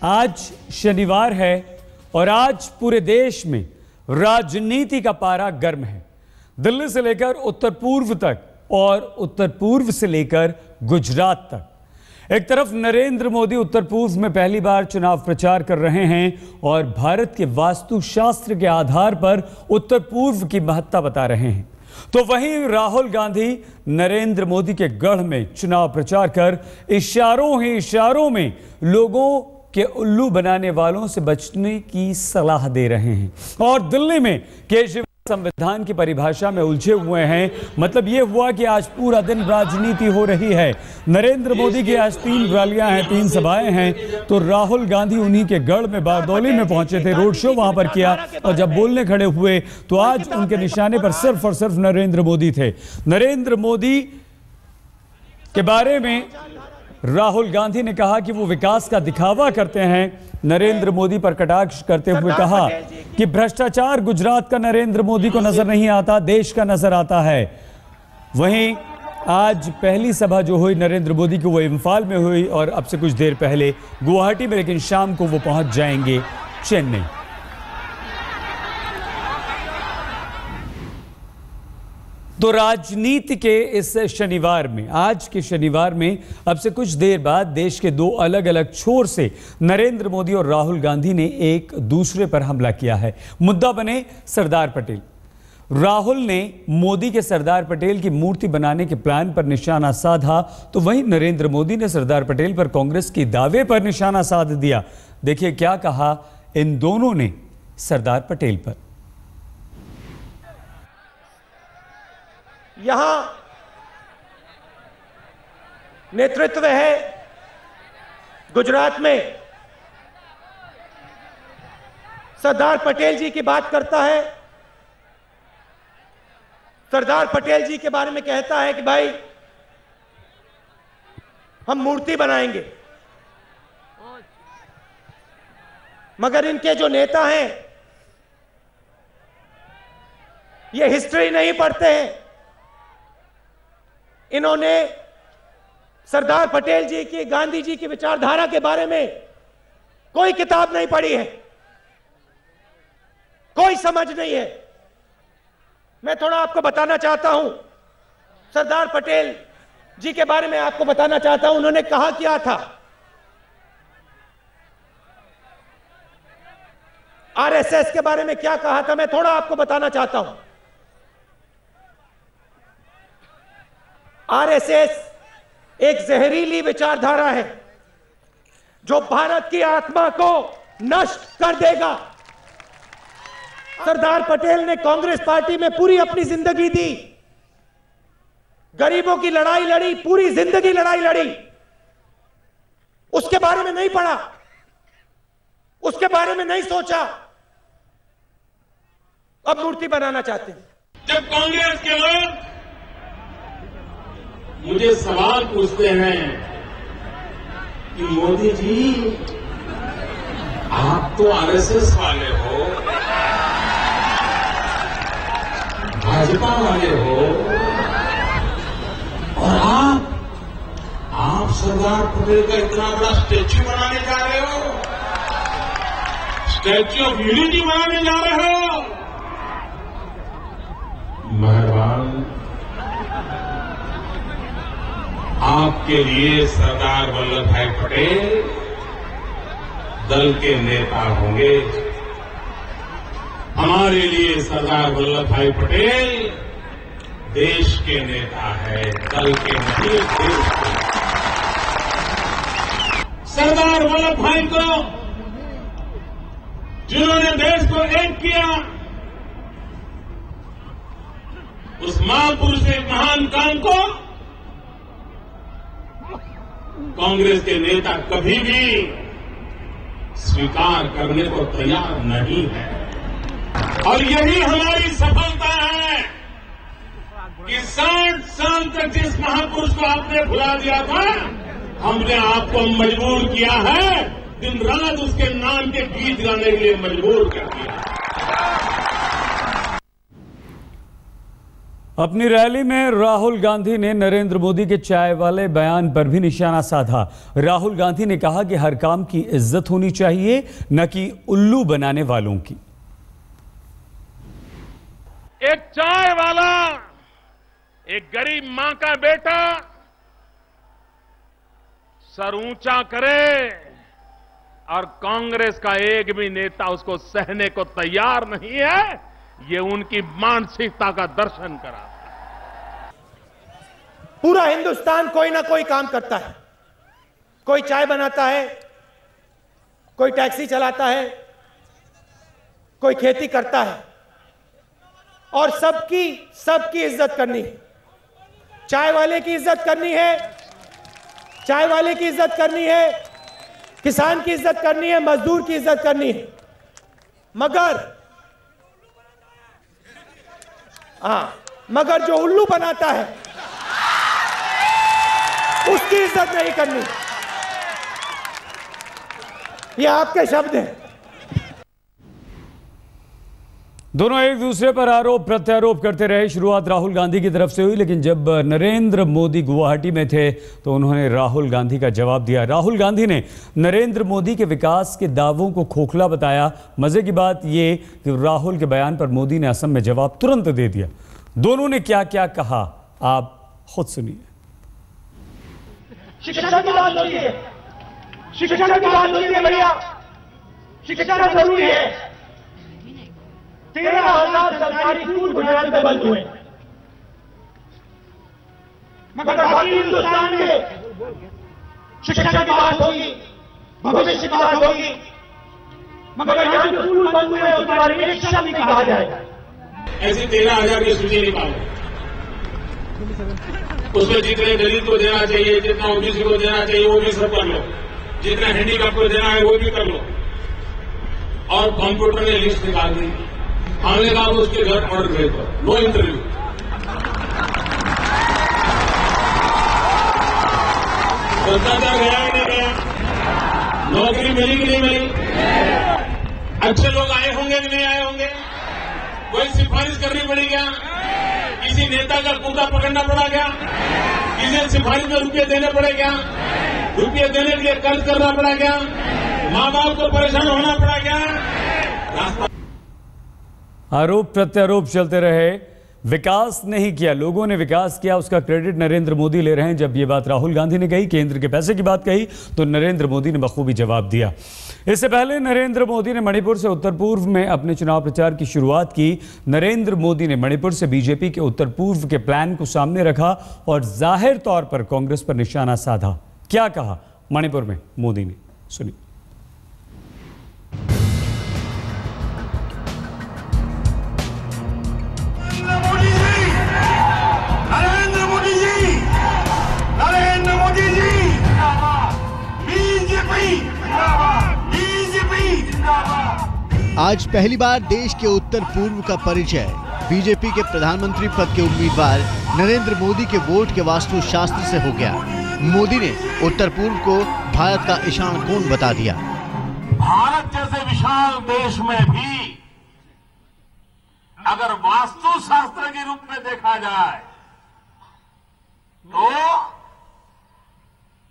आज शनिवार है और आज पूरे देश में राजनीति का पारा गर्म है। दिल्ली से लेकर उत्तर पूर्व तक और उत्तर पूर्व से लेकर गुजरात तक। एक तरफ नरेंद्र मोदी उत्तर पूर्व में पहली बार चुनाव प्रचार कर रहे हैं और भारत के वास्तुशास्त्र के आधार पर उत्तर पूर्व की महत्ता बता रहे हैं, तो वहीं राहुल गांधी नरेंद्र मोदी के गढ़ में चुनाव प्रचार कर इशारों ही इशारों में लोगों के उल्लू बनाने वालों से बचने की सलाह दे रहे हैं। और दिल्ली में केजरीवाल संविधान की परिभाषा में उलझे हुए हैं। मतलब यह हुआ कि आज पूरा दिन राजनीति हो रही है। नरेंद्र मोदी की आज 3 रैलियां हैं, 3 सभाएं हैं, तो राहुल गांधी उन्हीं के गढ़ में बारदौली में पहुंचे थे, रोड शो वहां पर किया और जब बोलने खड़े हुए तो आज उनके निशाने पर सिर्फ और सिर्फ नरेंद्र मोदी थे। नरेंद्र मोदी के बारे में राहुल गांधी ने कहा कि वो विकास का दिखावा करते हैं। नरेंद्र मोदी पर कटाक्ष करते हुए कहा कि भ्रष्टाचार गुजरात का नरेंद्र मोदी को नजर नहीं आता, देश का नजर आता है। वहीं आज पहली सभा जो हुई नरेंद्र मोदी की वो इम्फाल में हुई और अब से कुछ देर पहले गुवाहाटी में, लेकिन शाम को वो पहुंच जाएंगे चेन्नई। तो राजनीति के इस शनिवार में, आज के शनिवार में अब से कुछ देर बाद देश के 2 अलग अलग छोर से नरेंद्र मोदी और राहुल गांधी ने एक दूसरे पर हमला किया है। मुद्दा बने सरदार पटेल। राहुल ने मोदी के सरदार पटेल की मूर्ति बनाने के प्लान पर निशाना साधा, तो वहीं नरेंद्र मोदी ने सरदार पटेल पर कांग्रेस के दावे पर निशाना साध दिया। देखिए क्या कहा इन दोनों ने सरदार पटेल पर। यहां नेतृत्व है गुजरात में, सरदार पटेल जी की बात करता है। सरदार पटेल जी के बारे में कहता है कि भाई हम मूर्ति बनाएंगे, मगर इनके जो नेता हैं ये हिस्ट्री नहीं पढ़ते हैं। इन्होंने सरदार पटेल जी की, गांधी जी की विचारधारा के बारे में कोई किताब नहीं पढ़ी है, कोई समझ नहीं है। मैं थोड़ा आपको बताना चाहता हूं, सरदार पटेल जी के बारे में आपको बताना चाहता हूं। उन्होंने कहा क्या था, आरएसएस के बारे में क्या कहा था, मैं थोड़ा आपको बताना चाहता हूं। आरएसएस एक जहरीली विचारधारा है जो भारत की आत्मा को नष्ट कर देगा। सरदार पटेल ने कांग्रेस पार्टी में पूरी अपनी जिंदगी दी, गरीबों की लड़ाई लड़ी, पूरी जिंदगी लड़ाई लड़ी। उसके बारे में नहीं पढ़ा, उसके बारे में नहीं सोचा, अब मूर्ति बनाना चाहते हैं। जब कांग्रेस के लोग मुझे सवाल पूछते हैं कि मोदी जी आप तो आरएसएस वाले हो, भाजपा वाले हो, और आप सरदार पटेल का इतना बड़ा स्टैच्यू बनाने जा रहे हो, स्टैच्यू ऑफ यूनिटी बनाने जा रहे हो। मेहरबान, आपके लिए सरदार वल्लभ भाई पटेल दल के नेता होंगे, हमारे लिए सरदार वल्लभ भाई पटेल देश के नेता है, दल के नहीं, देश के। सरदार वल्लभ भाई को, जिन्होंने देश को एक किया, उस महापुरुष के महान काम को कांग्रेस के नेता कभी भी स्वीकार करने को तैयार नहीं है। और यही हमारी सफलता है कि 60 साल तक जिस महापुरुष को आपने भुला दिया था, हमने आपको मजबूर किया है, दिन रात उसके नाम के गीत गाने के लिए मजबूर कर दिया। अपनी रैली में राहुल गांधी ने नरेंद्र मोदी के चाय वाले बयान पर भी निशाना साधा। राहुल गांधी ने कहा कि हर काम की इज्जत होनी चाहिए, न कि उल्लू बनाने वालों की। एक चाय वाला, एक गरीब मां का बेटा सर ऊंचा करे और कांग्रेस का एक भी नेता उसको सहने को तैयार नहीं है, ये उनकी मानसिकता का दर्शन करा। पूरा हिंदुस्तान कोई ना कोई काम करता है, कोई चाय बनाता है, कोई टैक्सी चलाता है, कोई खेती करता है और सबकी इज्जत करनी है। चाय वाले की इज्जत करनी है, चाय वाले की इज्जत करनी है, किसान की इज्जत करनी है, मजदूर की इज्जत करनी है, मगर जो उल्लू बनाता है उसकी इज्जत नहीं करनी। ये आपके शब्द हैं। दोनों एक दूसरे पर आरोप प्रत्यारोप करते रहे। शुरुआत राहुल गांधी की तरफ से हुई, लेकिन जब नरेंद्र मोदी गुवाहाटी में थे तो उन्होंने राहुल गांधी का जवाब दिया। राहुल गांधी ने नरेंद्र मोदी के विकास के दावों को खोखला बताया। मजे की बात यह कि राहुल के बयान पर मोदी ने असम में जवाब तुरंत दे दिया। दोनों ने क्या क्या कहा, आप खुद सुनिए। शिक्षा की बात होती है, शिक्षा की बात होती है भैया, शिक्षा जरूरी है। 13,000 सरकारी स्कूल गुजरात में बंद हुए, मगर बाकी हिंदुस्तान में शिक्षा की बात होगी, भविष्य की बात होगी, मगर यहाँ जो स्कूल बंद हुए उसके बारे में एक शब्द नहीं कहा जाएगा। ऐसी 13,000 की सूची निकालो, उसमें जितने दलित को देना चाहिए, जितना ओबीसी को देना चाहिए वो भी सब कर लो, जितना हैंडीकैप को देना है वो भी कर लो। और कंप्यूटर ने लिस्ट निकाल दी, हमने कहा उसके घर ऑर्डर भेज दो, नो इंटरव्यू। भ्रष्टाचार गया ही नहीं गया, नौकरी मिली कि नहीं मिली, अच्छे लोग आए होंगे कि नहीं आए होंगे, कोई सिफारिश करनी पड़ी क्या, किसी नेता का कूदा पकड़ना पड़ा क्या, किसी सिफारिश में रुपये देने पड़े क्या, रुपये देने के लिए कर्ज करना पड़ा क्या, माँ बाप को परेशान होना पड़ा क्या। आरोप प्रत्यारोप चलते रहे। विकास नहीं किया, लोगों ने विकास किया, उसका क्रेडिट नरेंद्र मोदी ले रहे हैं। जब ये बात राहुल गांधी ने कही, केंद्र के पैसे की बात कही, तो नरेंद्र मोदी ने बखूबी जवाब दिया। इससे पहले नरेंद्र मोदी ने मणिपुर से उत्तर पूर्व में अपने चुनाव प्रचार की शुरुआत की। नरेंद्र मोदी ने मणिपुर से बीजेपी के उत्तर पूर्व के प्लान को सामने रखा और जाहिर तौर पर कांग्रेस पर निशाना साधा। क्या कहा मणिपुर में मोदी ने, सुनिए। आज पहली बार देश के उत्तर पूर्व का परिचय बीजेपी के प्रधानमंत्री पद के उम्मीदवार नरेंद्र मोदी के वोट के वास्तुशास्त्र से हो गया। मोदी ने उत्तर पूर्व को भारत का ईशान कोण बता दिया। भारत जैसे विशाल देश में भी अगर वास्तुशास्त्र के रूप में देखा जाए तो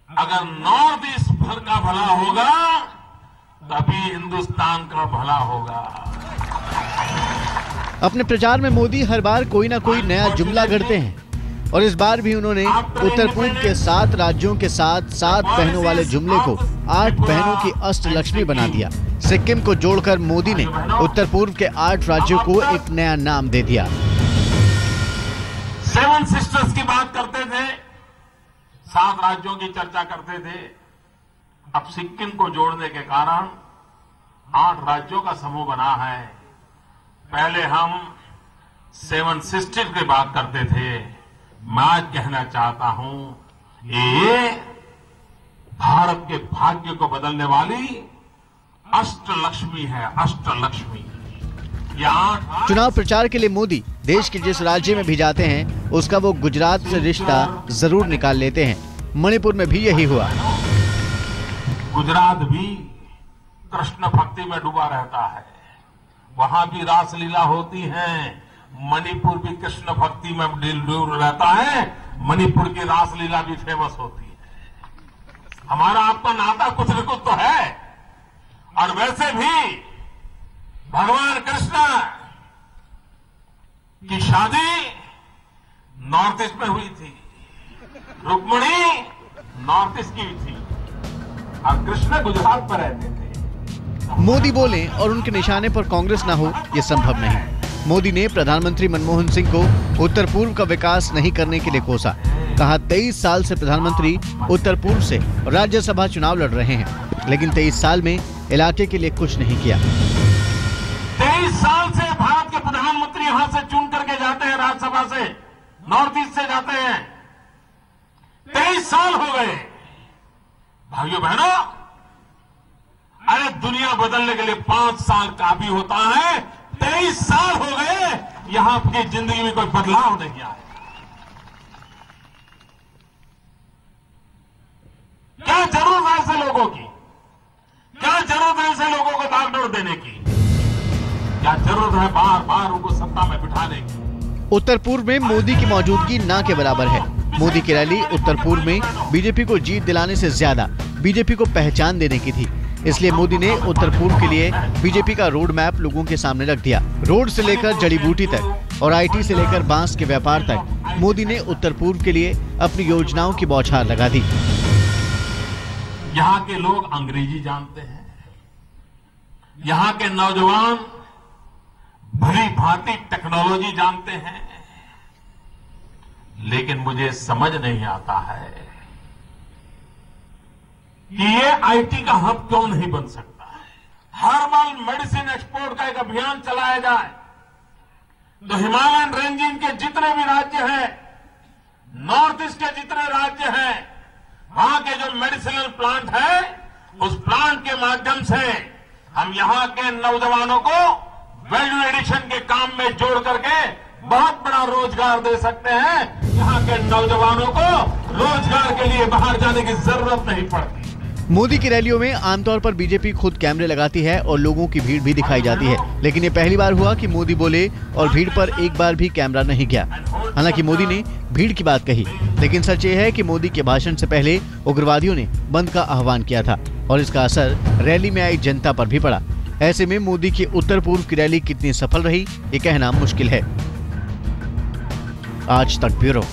अगर नॉर्थ ईस्ट भर का भला होगा तभी हिंदुस्तान का भला होगा। अपने प्रचार में मोदी हर बार कोई ना कोई नया जुमला गढ़ते हैं और इस बार भी उन्होंने उत्तर पूर्व के 7 राज्यों के साथ 7 बहनों वाले जुमले को 8 बहनों की अष्टलक्ष्मी बना दिया। सिक्किम को जोड़कर मोदी ने उत्तर पूर्व के 8 राज्यों को एक नया नाम दे दिया। 7 सिस्टर्स की बात करते थे, 7 राज्यों की चर्चा करते थे। अब सिक्किम को जोड़ने के कारण 8 राज्यों का समूह बना है। पहले हम 7 सिस्टर्स की बात करते थे। मैं आज कहना चाहता हूं ये भारत के भाग्य को बदलने वाली अष्टलक्ष्मी है, अष्टलक्ष्मी। चुनाव प्रचार के लिए मोदी देश के जिस राज्य में भी जाते हैं उसका वो गुजरात से रिश्ता जरूर निकाल लेते हैं। मणिपुर में भी यही हुआ। गुजरात भी कृष्ण भक्ति में डूबा रहता है, वहां भी रासलीला होती है, मणिपुर भी कृष्ण भक्ति में डूब रहता है, मणिपुर की रासलीला भी फेमस होती है। हमारा आपका नाता कुछ न कुछ तो है। और वैसे भी भगवान कृष्ण की शादी नॉर्थ ईस्ट में हुई थी, रुक्मिणी नॉर्थ ईस्ट की थी और कृष्ण गुजरात में रहते थे। मोदी बोले और उनके निशाने पर कांग्रेस ना हो, ये संभव नहीं। मोदी ने प्रधानमंत्री मनमोहन सिंह को उत्तर पूर्व का विकास नहीं करने के लिए कोसा। कहा 23 साल से प्रधानमंत्री उत्तर पूर्व से राज्यसभा चुनाव लड़ रहे हैं, लेकिन 23 साल में इलाके के लिए कुछ नहीं किया। 23 साल से भारत के प्रधानमंत्री यहां से चुन करके जाते हैं, राज्यसभा से, नॉर्थ ईस्ट से जाते हैं। 23 साल हो गए भाइयों बहनों। अरे दुनिया बदलने के लिए 5 साल काफी होता है। 23 साल हो गए, यहां की जिंदगी में कोई बदलाव नहीं आया। क्या जरूरत है ऐसे लोगों की? क्या जरूरत है ऐसे लोगों को बागडोर देने की? क्या जरूरत है बार बार उनको सत्ता में बिठाने की? उत्तर पूर्व में मोदी की मौजूदगी ना के बराबर है। मोदी की रैली उत्तर पूर्व में बीजेपी को जीत दिलाने से ज्यादा बीजेपी को पहचान देने की थी। इसलिए मोदी ने उत्तर पूर्व के लिए बीजेपी का रोड मैप लोगों के सामने रख दिया। रोड से लेकर जड़ी बूटी तक और आईटी से लेकर बांस के व्यापार तक मोदी ने उत्तर पूर्व के लिए अपनी योजनाओं की बौछार लगा दी। यहाँ के लोग अंग्रेजी जानते हैं, यहाँ के नौजवान भली भांति टेक्नोलॉजी जानते हैं, लेकिन मुझे समझ नहीं आता है कि ये आईटी का हब क्यों नहीं बन सकता है। हर्बल मेडिसिन एक्सपोर्ट का एक अभियान चलाया जाए तो हिमालयन रेंजिंग के जितने भी राज्य हैं, नॉर्थ ईस्ट के जितने राज्य हैं, वहां के जो मेडिसिनल प्लांट है, उस प्लांट के माध्यम से हम यहां के नौजवानों को वैल्यू एडिशन के काम में जोड़ करके बहुत बड़ा रोजगार दे सकते हैं। यहाँ के नौजवानों को रोजगार के लिए बाहर जाने की जरूरत नहीं पड़ती। मोदी की रैलियों में आमतौर पर बीजेपी खुद कैमरे लगाती है और लोगों की भीड़ भी दिखाई जाती है, लेकिन ये पहली बार हुआ कि मोदी बोले और भीड़ पर एक बार भी कैमरा नहीं गया। हालांकि मोदी ने भीड़ की बात कही, लेकिन सच ये है कि मोदी के भाषण से पहले उग्रवादियों ने बंद का आह्वान किया था और इसका असर रैली में आई जनता पर भी पड़ा। ऐसे में मोदी की उत्तर पूर्व की रैली कितनी सफल रही, ये कहना मुश्किल है। आज तक ब्यूरो।